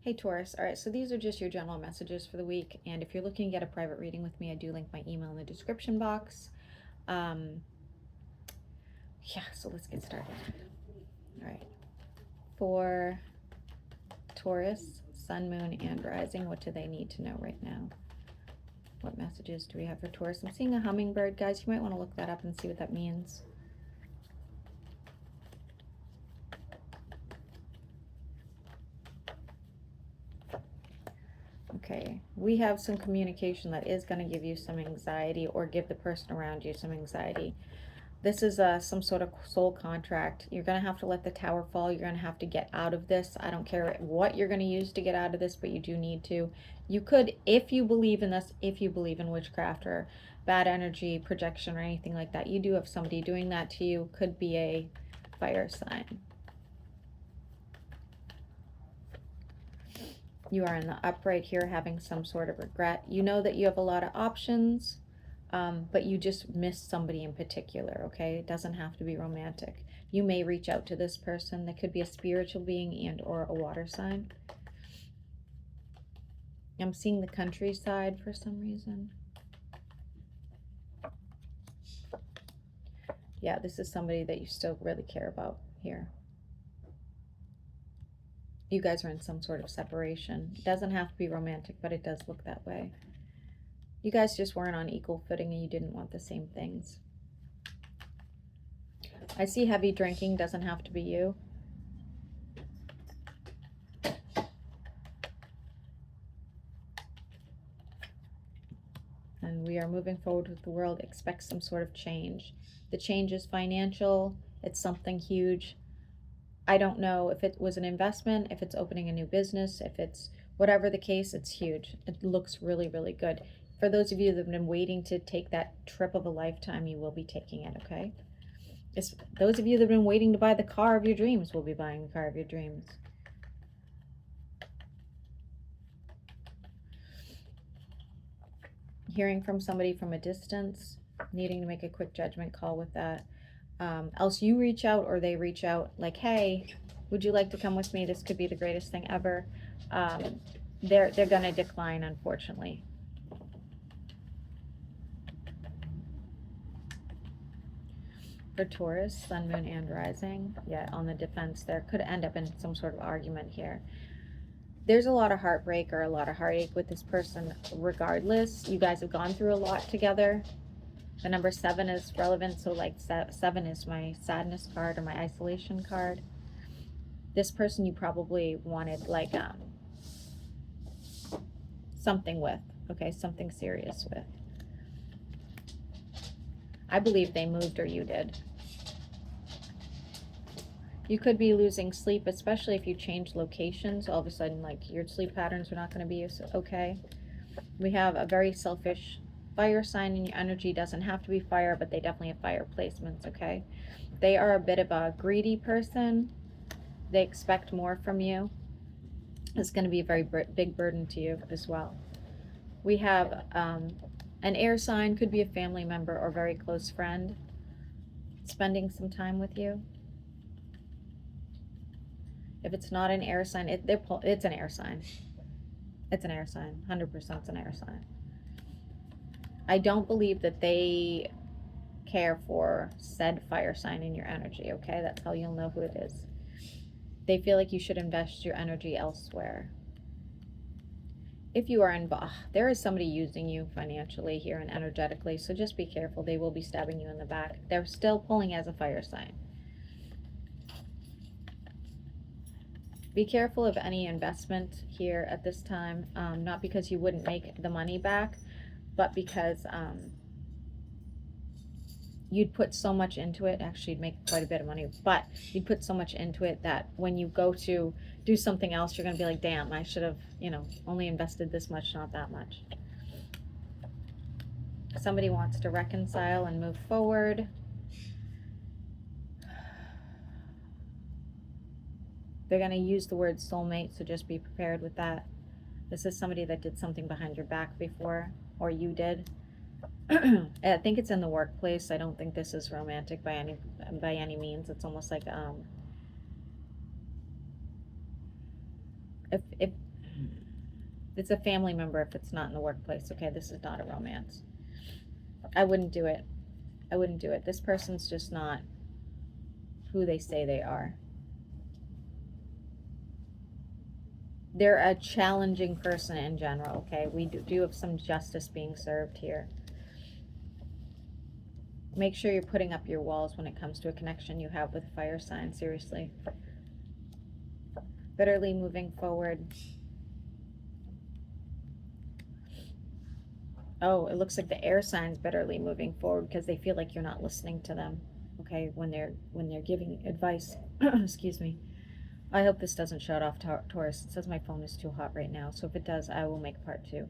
Hey Taurus, all right, so these are just your general messages for the week. And if you're looking to get a private reading with me, I do link my email in the description box. Yeah, so let's get started. All right, for Taurus, Sun, Moon, and Rising, what do they need to know right now? What messages do we have for Taurus? I'm seeing a hummingbird, guys. You might want to look that up and see what that means. Okay, we have some communication that is going to give you some anxiety or give the person around you some anxiety. This is some sort of soul contract. You're going to have to let the tower fall. You're going to have to get out of this. I don't care what you're going to use to get out of this, but you do need to. You could, if you believe in this, if you believe in witchcraft or bad energy projection or anything like that, you do have somebody doing that to you. Could be a fire sign. You are in the upright here having some sort of regret. You know that you have a lot of options. But you just missed somebody in particular, okay? It doesn't have to be romantic. You may reach out to this person. That could be a spiritual being and or a water sign. I'm seeing the countryside for some reason. Yeah, this is somebody that you still really care about here. You guys are in some sort of separation. It doesn't have to be romantic, but it does look that way. You guys just weren't on equal footing and you didn't want the same things. I see heavy drinking, doesn't have to be you. And we are moving forward with the world. Expect some sort of change. The change is financial. It's something huge. I don't know if it was an investment, if it's opening a new business, if it's whatever the case, it's huge. It looks really, really good. For those of you that have been waiting to take that trip of a lifetime, you will be taking it, okay? Those of you that have been waiting to buy the car of your dreams will be buying the car of your dreams. Hearing from somebody from a distance, needing to make a quick judgment call with that. Else you reach out or they reach out like, hey, would you like to come with me? This could be the greatest thing ever. They're going to decline, unfortunately. For Taurus, Sun, Moon, and Rising, yeah, on the defense there. Could end up in some sort of argument here. There's a lot of heartbreak or a lot of heartache with this person regardless. You guys have gone through a lot together. The number 7 is relevant, so like 7 is my sadness card or my isolation card. This person you probably wanted like something with, okay, something serious with. I believe they moved or you did. You could be losing sleep, especially if you change locations. All of a sudden, like, your sleep patterns are not going to be okay. We have a very selfish fire sign, and your energy doesn't have to be fire, but they definitely have fire placements, okay? They are a bit of a greedy person. They expect more from you. It's going to be a very big burden to you as well. We have an air sign, could be a family member or very close friend, spending some time with you. If it's not an air sign, it's an air sign. It's an air sign. 100% it's an air sign. I don't believe that they care for said fire sign in your energy, okay? That's how you'll know who it is. They feel like you should invest your energy elsewhere. If you are involved, there is somebody using you financially here and energetically, so just be careful. They will be stabbing you in the back. They're still pulling as a fire sign. Be careful of any investment here at this time, not because you wouldn't make the money back, but because you'd put so much into it. Actually, you'd make quite a bit of money, but you'd put so much into it that when you go to do something else, you're going to be like, damn, I should have, only invested this much, not that much. Somebody wants to reconcile and move forward. They're going to use the word soulmate, so just be prepared with that. This is somebody that did something behind your back before, or you did. I think it's in the workplace. I don't think this is romantic by any means. It's almost like if It's a family member if it's not in the workplace, okay? This is not a romance. I wouldn't do it. I wouldn't do it. This person's just not who they say they are. They're a challenging person in general, okay? We do have some justice being served here. Make sure you're putting up your walls when it comes to a connection you have with a fire sign, seriously. Bitterly moving forward. Oh, it looks like the air sign's bitterly moving forward because they feel like you're not listening to them, okay, when they're giving advice. Excuse me. I hope this doesn't shut off Taurus. It says my phone is too hot right now, so if it does, I will make part 2.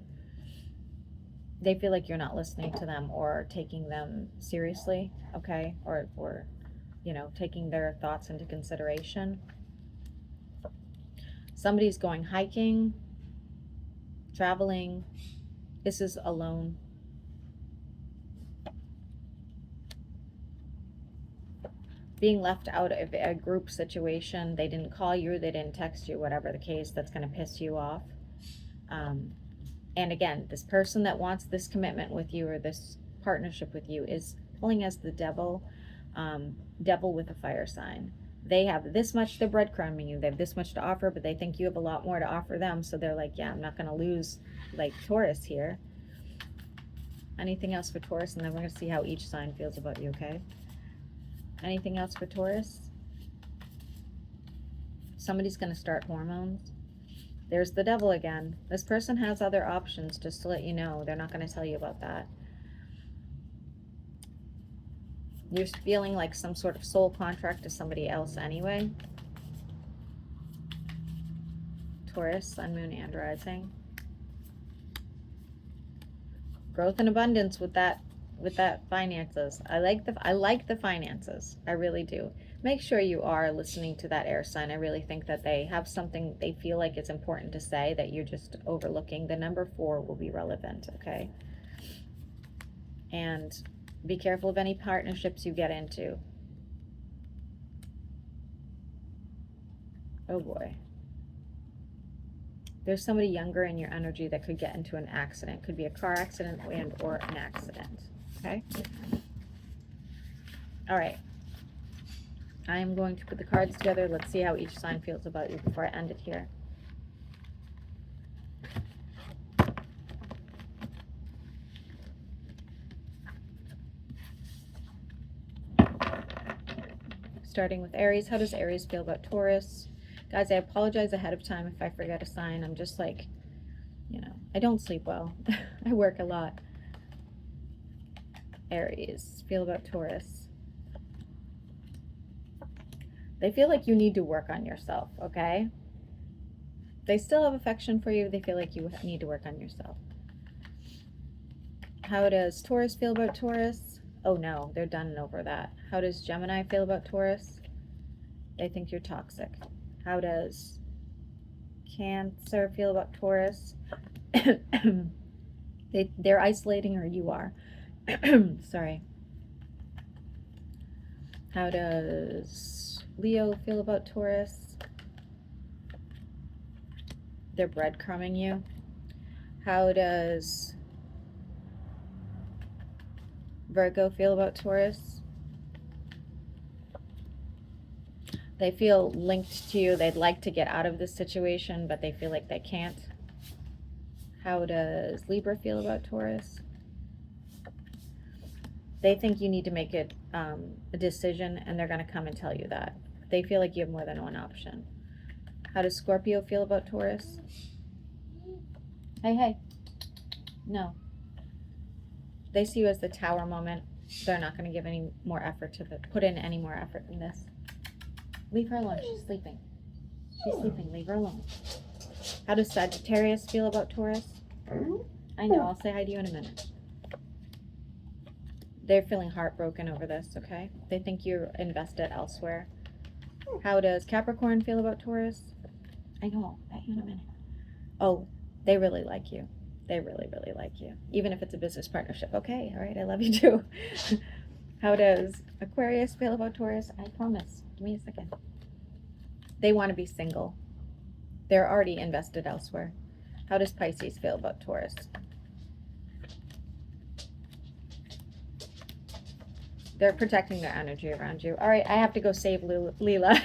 They feel like you're not listening to them or taking them seriously, okay? Or you know, taking their thoughts into consideration. Somebody's going hiking, traveling. This is alone. Being left out of a group situation. They didn't call you, they didn't text you, whatever the case, that's going to piss you off. And again, this person that wants this commitment with you or this partnership with you is pulling as the devil, devil with a fire sign. They have this much, they're breadcrumbing you. They have this much to offer, but they think you have a lot more to offer them. So they're like, yeah, I'm not going to lose like Taurus here. Anything else for Taurus? And then we're going to see how each sign feels about you, okay? Anything else for Taurus? Somebody's going to start hormones. There's the devil again. This person has other options, just to let you know. They're not going to tell you about that. You're feeling like some sort of soul contract to somebody else anyway. Taurus, Sun, Moon, and Rising. Growth and abundance with that finances. I like the finances. I really do. Make sure you are listening to that air sign. I really think that they have something they feel like it's important to say that you're just overlooking. The number 4 will be relevant, okay? And be careful of any partnerships you get into. Oh boy. There's somebody younger in your energy that could get into an accident. Could be a car accident and or an accident. Okay? All right. I am going to put the cards together. Let's see how each sign feels about you before I end it here. Starting with Aries. How does Aries feel about Taurus? Guys, I apologize ahead of time if I forget a sign. I'm just like, you know, I don't sleep well. I work a lot. Aries, feel about Taurus. They feel like you need to work on yourself, okay? They still have affection for you. They feel like you need to work on yourself. How does Taurus feel about Taurus? Oh no, they're done over that. How does Gemini feel about Taurus? They think you're toxic. How does Cancer feel about Taurus? They're isolating, or you are. Sorry. How does Leo feel about Taurus? They're breadcrumbing you. How does Virgo feel about Taurus? They feel linked to you. They'd like to get out of this situation, but they feel like they can't. How does Libra feel about Taurus? They think you need to make it a decision, and they're going to come and tell you that. They feel like you have more than one option. How does Scorpio feel about Taurus? Hey, hey. No. They see you as the tower moment. They're not going to give any more effort to put in any more effort in this. Leave her alone. She's sleeping. She's sleeping. Leave her alone. How does Sagittarius feel about Taurus? I know. I'll say hi to you in a minute. They're feeling heartbroken over this, okay? They think you're invested elsewhere. How does Capricorn feel about Taurus? I know. I'll bet you in a minute. Oh, they really like you. They really, really like you. Even if it's a business partnership. Okay, all right, I love you too. How does Aquarius feel about Taurus? I promise. Give me a second. They want to be single. They're already invested elsewhere. How does Pisces feel about Taurus? They're protecting their energy around you. All right, I have to go save Leela.